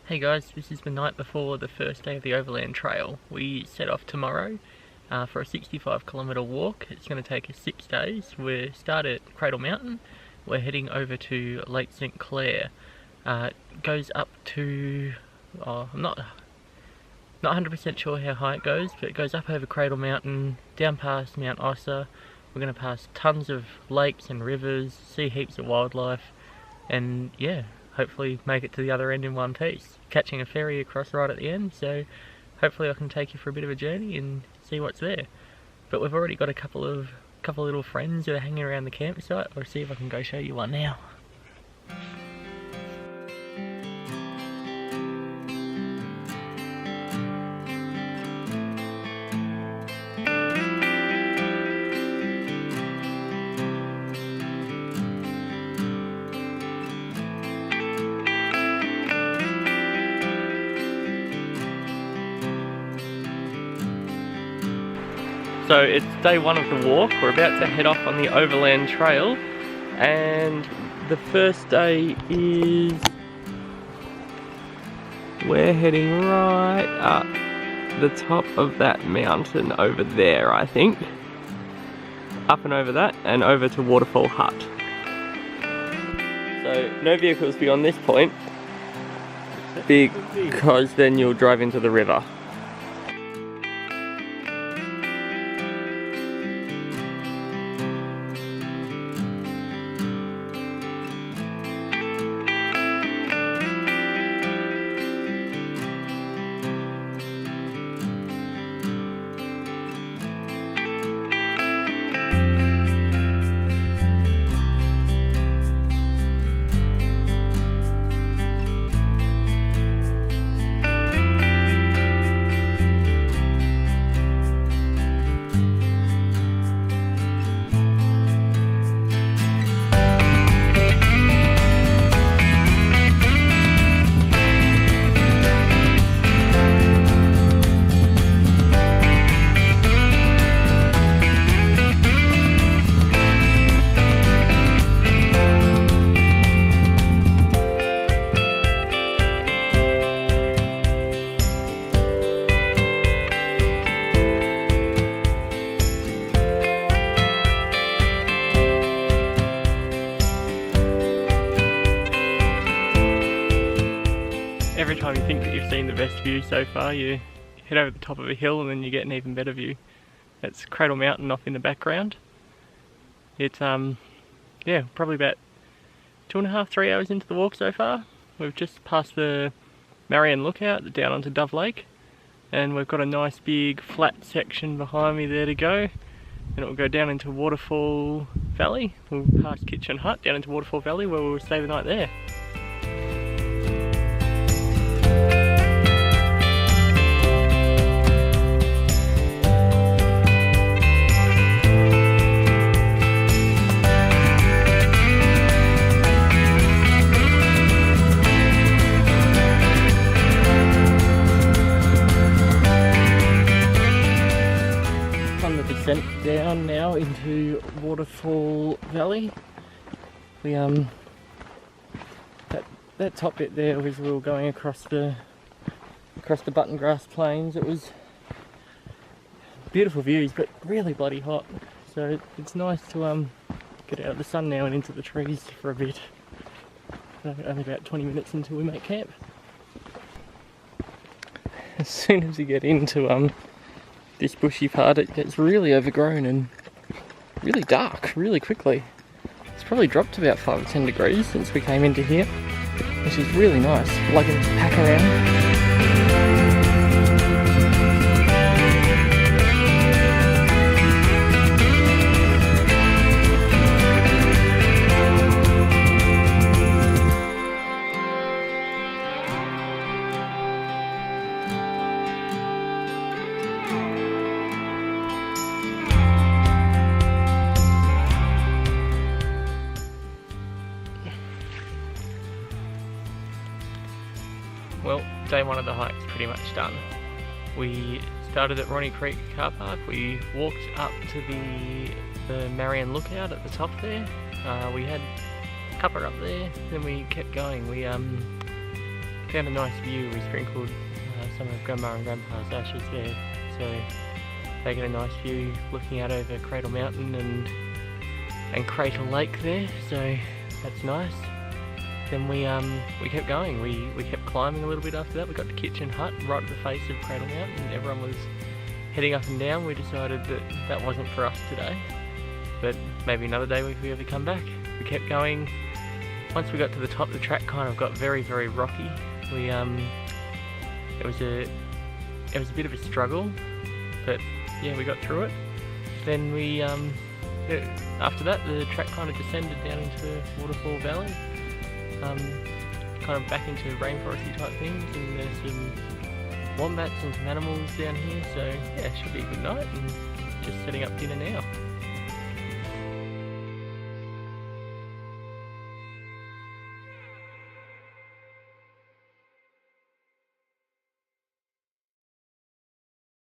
Hey guys, this is the night before the first day of the Overland Trail. We set off tomorrow for a 65-kilometre walk. It's going to take us 6 days. We start at Cradle Mountain. We're heading over to Lake St Clair. It goes up to, I'm not 100% sure how high it goes, but it goes up over Cradle Mountain, down past Mount Isa. We're going to pass tons of lakes and rivers, see heaps of wildlife, and yeah, hopefully make it to the other end in one piece. Catching a ferry across right at the end, so hopefully I can take you for a bit of a journey and see what's there. But we've already got a couple of little friends that are hanging around the campsite. I'll see if I can go show you one now. So it's day one of the walk. We're about to head off on the Overland Trail, and the first day is, we're heading right up the top of that mountain over there, I think. Up and over that, and over to Waterfall Hut. So no vehicles beyond this point, because then you'll drive into the river. Every time you think that you've seen the best view so far, you head over the top of a hill and then you get an even better view. That's Cradle Mountain off in the background. It's yeah, probably about 2.5 to 3 hours into the walk so far. We've just passed the Marion Lookout down onto Dove Lake, and we've got a nice big flat section behind me there to go. Then it will go down into Waterfall Valley. We'll pass Kitchen Hut down into Waterfall Valley, where we'll stay the night there. Descent down now into Waterfall Valley. We that top bit there was we were going across the button grass plains. It was beautiful views, but really bloody hot. So it's nice to get out of the sun now and into the trees for a bit. Only about 20 minutes until we make camp. As soon as you get into this bushy part, it gets really overgrown and really dark really quickly. It's probably dropped about 5 or 10 degrees since we came into here, which is really nice, lugging this pack around. Well, day one of the hike's pretty much done. We started at Ronnie Creek car park. We walked up to the Marion Lookout at the top there. We had a cuppa up there, then we kept going. We found a nice view. We sprinkled some of Grandma and Grandpa's ashes there, so they get a nice view looking out over Cradle Mountain and Cradle Lake there, so that's nice. Then we kept going. We kept climbing a little bit after that. We got the kitchen hut right at the face of Cradle Mountain, and everyone was heading up and down. We decided that that wasn't for us today, but maybe another day if we ever come back. We kept going. Once we got to the top, the track kind of got very, very rocky. It was a bit of a struggle, but yeah, we got through it. Then after that, the track kind of descended down into Waterfall Valley, kind of back into rainforesty type things, and there's some wombats and some animals down here, so yeah, it should be a good night, and just setting up dinner now.